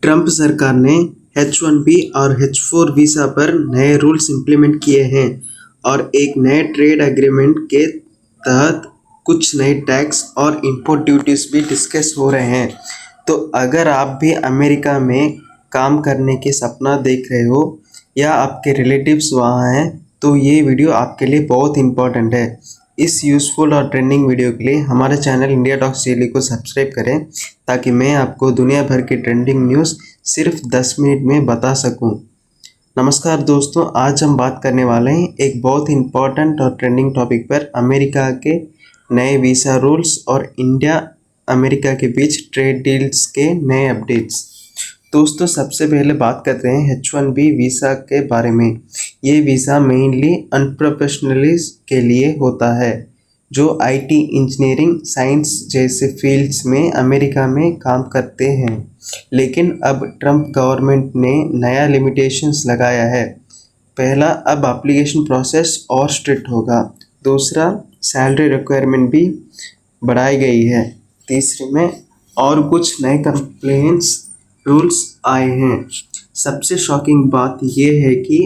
Trump सरकार ने H-1B और H-4 वीज़ा पर नए रूल्स इंप्लीमेंट किए हैं और एक नए ट्रेड एग्रीमेंट के तहत कुछ नए टैक्स और इंपोर्ट ड्यूटीज़ भी डिस्कस हो रहे हैं। तो अगर आप भी अमेरिका में काम करने के सपना देख रहे हो या आपके रिलेटिव्स वहाँ हैं, तो ये वीडियो आपके लिए बहुत इम्पोर्टेंट है। इस यूज़फुल और ट्रेंडिंग वीडियो के लिए हमारे चैनल इंडिया टॉक्स डेली को सब्सक्राइब करें ताकि मैं आपको दुनिया भर की ट्रेंडिंग न्यूज़ सिर्फ 10 मिनट में बता सकूं। नमस्कार दोस्तों, आज हम बात करने वाले हैं एक बहुत इम्पॉर्टेंट और ट्रेंडिंग टॉपिक पर, अमेरिका के नए वीज़ा रूल्स और इंडिया अमेरिका के बीच ट्रेड डील्स के नए अपडेट्स। दोस्तों, सबसे पहले बात करते हैं H-1B वीज़ा के बारे में। ये वीज़ा मेनली अनप्रोफेशनल्स के लिए होता है जो IT, इंजीनियरिंग, साइंस जैसे फील्ड्स में अमेरिका में काम करते हैं। लेकिन अब ट्रंप गवर्नमेंट ने नया लिमिटेशंस लगाया है। पहला, अब एप्लीकेशन प्रोसेस और स्ट्रिक्ट होगा। दूसरा, सैलरी रिक्वायरमेंट भी बढ़ाई गई है। तीसरे में और कुछ नए कंप्लेंट्स रूल्स आए हैं। सबसे शॉकिंग बात यह है कि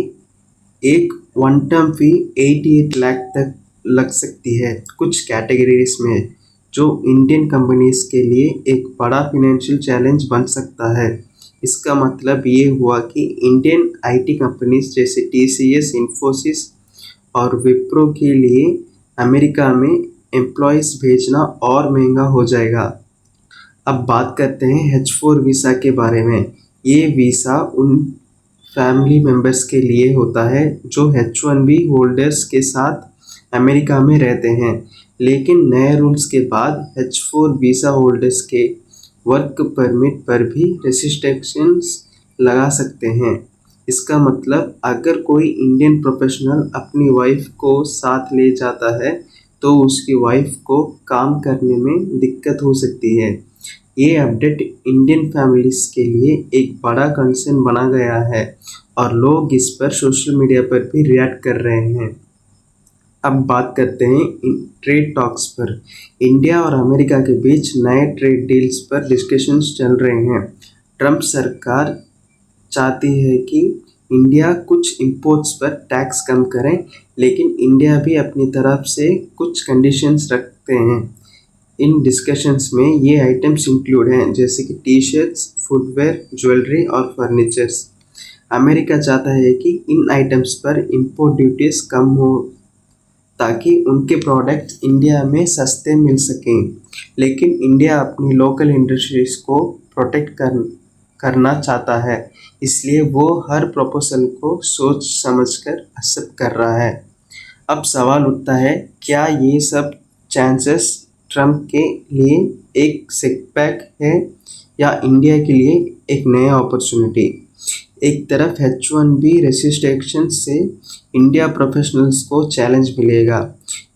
एक वन टर्म फी 88 लाख तक लग सकती है कुछ कैटेगरीज में, जो इंडियन कंपनीज के लिए एक बड़ा फिनेंशियल चैलेंज बन सकता है। इसका मतलब ये हुआ कि इंडियन IT कंपनीज जैसे TCS, इन्फोसिस और विप्रो के लिए अमेरिका में एम्प्लॉयज़ भेजना और महंगा हो जाएगा। अब बात करते हैं H-4 वीज़ा के बारे में। ये वीज़ा उन फैमिली मेम्बर्स के लिए होता है जो H-1B होल्डर्स के साथ अमेरिका में रहते हैं। लेकिन नए रूल्स के बाद H-4 वीज़ा होल्डर्स के वर्क परमिट पर भी रेस्ट्रिक्शंस लगा सकते हैं। इसका मतलब अगर कोई इंडियन प्रोफेशनल अपनी वाइफ को साथ ले जाता है तो उसकी वाइफ को काम करने में दिक्कत हो सकती है। ये अपडेट इंडियन फैमिलीज़ के लिए एक बड़ा कंसर्न बना गया है और लोग इस पर सोशल मीडिया पर भी रिएक्ट कर रहे हैं। अब बात करते हैं ट्रेड टॉक्स पर। इंडिया और अमेरिका के बीच नए ट्रेड डील्स पर डिस्कशंस चल रहे हैं। ट्रंप सरकार चाहती है कि इंडिया कुछ इंपोर्ट्स पर टैक्स कम करें, लेकिन इंडिया भी अपनी तरफ से कुछ कंडीशंस रखते हैं। इन डिस्कशंस में ये आइटम्स इंक्लूड हैं जैसे कि टी-शर्ट्स, फुटवेयर, ज्वेलरी और फर्नीचर्स। अमेरिका चाहता है कि इन आइटम्स पर इंपोर्ट ड्यूटीज़ कम हो ताकि उनके प्रोडक्ट इंडिया में सस्ते मिल सकें। लेकिन इंडिया अपनी लोकल इंडस्ट्रीज़ को प्रोटेक्ट करना चाहता है, इसलिए वो हर प्रपोजल को सोच समझकर एक्सेप्ट कर रहा है। अब सवाल उठता है, क्या ये सब चांसेस ट्रंप के लिए एक सेटबैक है या इंडिया के लिए एक नया अपॉर्चुनिटी? एक तरफ H-1B रेस्ट्रिक्शन से इंडिया प्रोफेशनल्स को चैलेंज मिलेगा,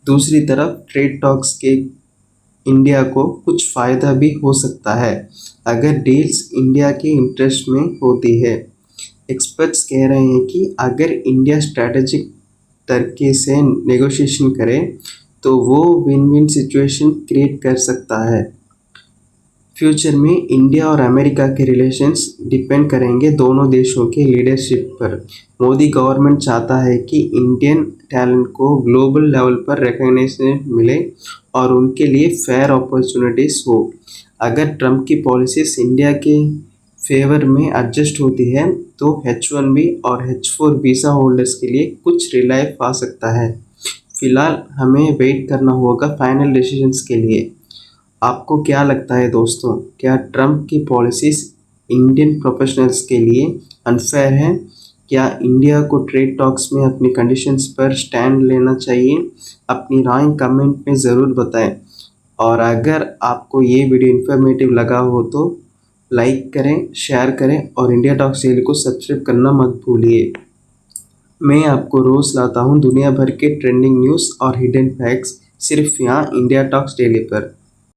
दूसरी तरफ ट्रेड टॉक्स के इंडिया को कुछ फ़ायदा भी हो सकता है अगर डील्स इंडिया के इंटरेस्ट में होती है। एक्सपर्ट्स कह रहे हैं कि अगर इंडिया स्ट्रैटेजिक तरीके से नेगोशिएशन करे तो वो विन विन सिचुएशन क्रिएट कर सकता है। फ्यूचर में इंडिया और अमेरिका के रिलेशंस डिपेंड करेंगे दोनों देशों के लीडरशिप पर। मोदी गवर्नमेंट चाहता है कि इंडियन टैलेंट को ग्लोबल लेवल पर रिकॉग्निशन मिले और उनके लिए फेयर अपॉर्चुनिटीज़ हो। अगर ट्रंप की पॉलिसीज़ इंडिया के फेवर में एडजस्ट होती है तो H-1B और H-4 वीज़ा होल्डर्स के लिए कुछ रिलीफ आ सकता है। फिलहाल हमें वेट करना होगा फाइनल डिसीजंस के लिए। आपको क्या लगता है दोस्तों, क्या ट्रंप की पॉलिसीज़ इंडियन प्रोफेशनल्स के लिए अनफेयर हैं? क्या इंडिया को ट्रेड टॉक्स में अपनी कंडीशंस पर स्टैंड लेना चाहिए? अपनी राय कमेंट में ज़रूर बताएं। और अगर आपको ये वीडियो इन्फॉर्मेटिव लगा हो तो लाइक करें, शेयर करें और इंडिया टॉक्स डेली को सब्सक्राइब करना मत भूलिए। मैं आपको रोज़ लाता हूँ दुनिया भर के ट्रेंडिंग न्यूज़ और हिडन फैक्ट्स सिर्फ यहाँ इंडिया टॉक्स डेली पर।